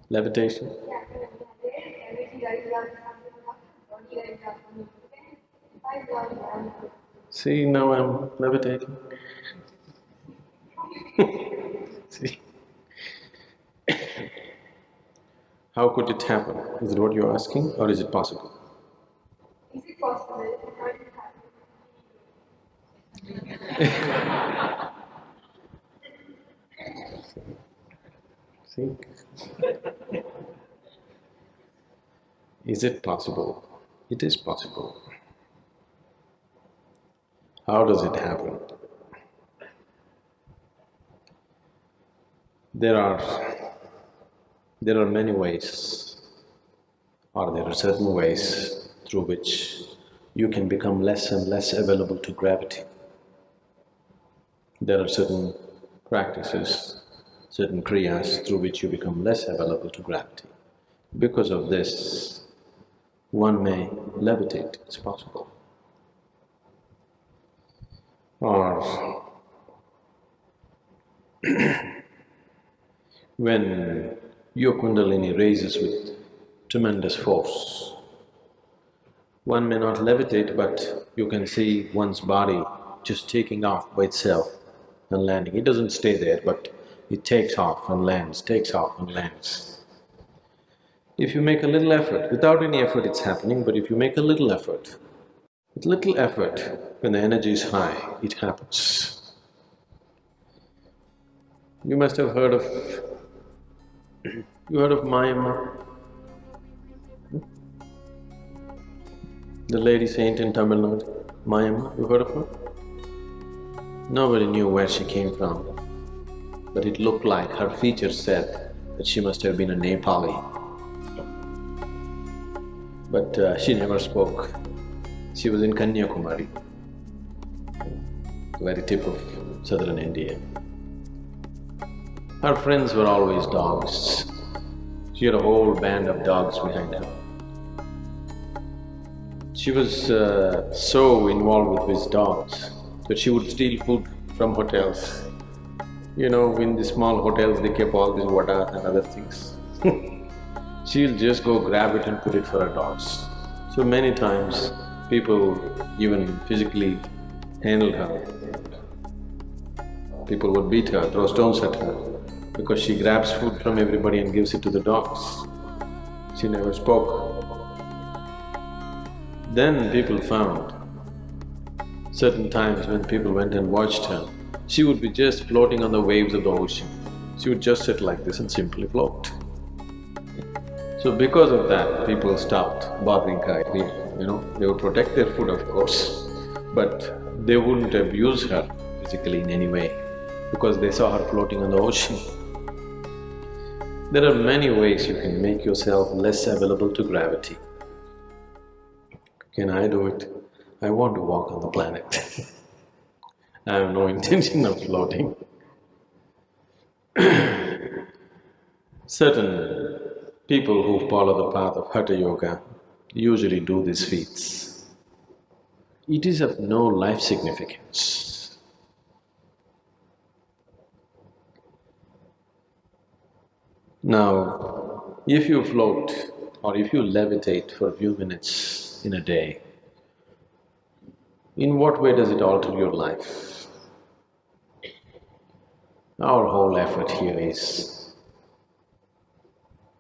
Levitation? See, now I'm levitating. See? How could it happen? Is it what you're asking, or is it possible? Is it possible? See? Is it possible? It is possible. How does it happen? There are many ways, or there are certain ways through which you can become less and less available to gravity. There are certain practices, certain kriyas through which you become less available to gravity. Because of this, one may levitate, it's possible. Or when your kundalini raises with tremendous force, one may not levitate, but you can see one's body just taking off by itself and landing. It doesn't stay there, but it takes off and lands, takes off and lands. If you make a little effort, without any effort it's happening, but if you make a little effort, with little effort, when the energy is high, it happens. You must have heard of… you heard of Mayamma? The lady saint in Tamil Nadu, Mayamma, you heard of her? Nobody knew where she came from, but it looked like her features said that she must have been a Nepali. But she never spoke. She was in Kanyakumari, the very tip of southern India. Her friends were always dogs. She had a whole band of dogs behind her. She was so involved with these dogs that she would steal food from hotels. You know, in the small hotels they keep all these vadas and other things. She'll just go grab it and put it for her dogs. So many times people even physically handled her. People would beat her, throw stones at her, because she grabs food from everybody and gives it to the dogs. She never spoke. Then people found certain times when people went and watched her, she would be just floating on the waves of the ocean. She would just sit like this and simply float. So because of that, people stopped bothering her. They would protect their food, of course, but they wouldn't abuse her physically in any way because they saw her floating on the ocean. There are many ways you can make yourself less available to gravity. Can I do it? I want to walk on the planet. I have no intention of floating. Certain people who follow the path of Hatha Yoga usually do these feats. It is of no life significance. Now, if you float or if you levitate for a few minutes in a day, in what way does it alter your life? Our whole effort here is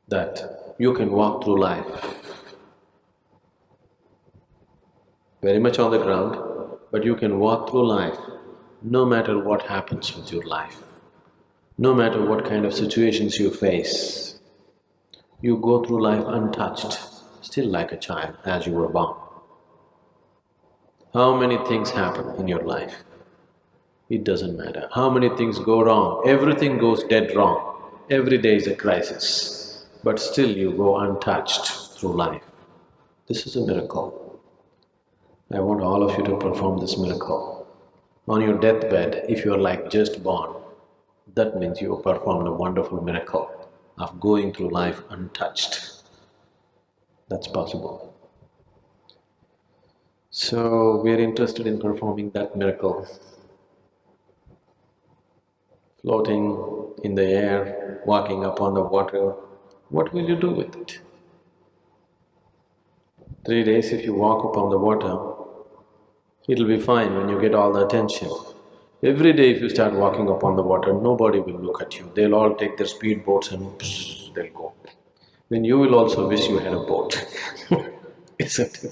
that you can walk through life very much on the ground, but you can walk through life no matter what happens with your life, no matter what kind of situations you face. You go through life untouched, still like a child as you were born. How many things happen in your life? It doesn't matter. How many things go wrong? Everything goes dead wrong. Every day is a crisis, but still you go untouched through life. This is a miracle. I want all of you to perform this miracle. On your deathbed, if you're like just born, that means you performed a wonderful miracle of going through life untouched. That's possible. So, we are interested in performing that miracle. Floating in the air, walking upon the water, What will you do with it? 3 days if you walk upon the water, it'll be fine when you get all the attention. Every day if you start walking upon the water, nobody will look at you. They'll all take their speedboats and they'll go. Then you will also wish you had a boat, isn't it?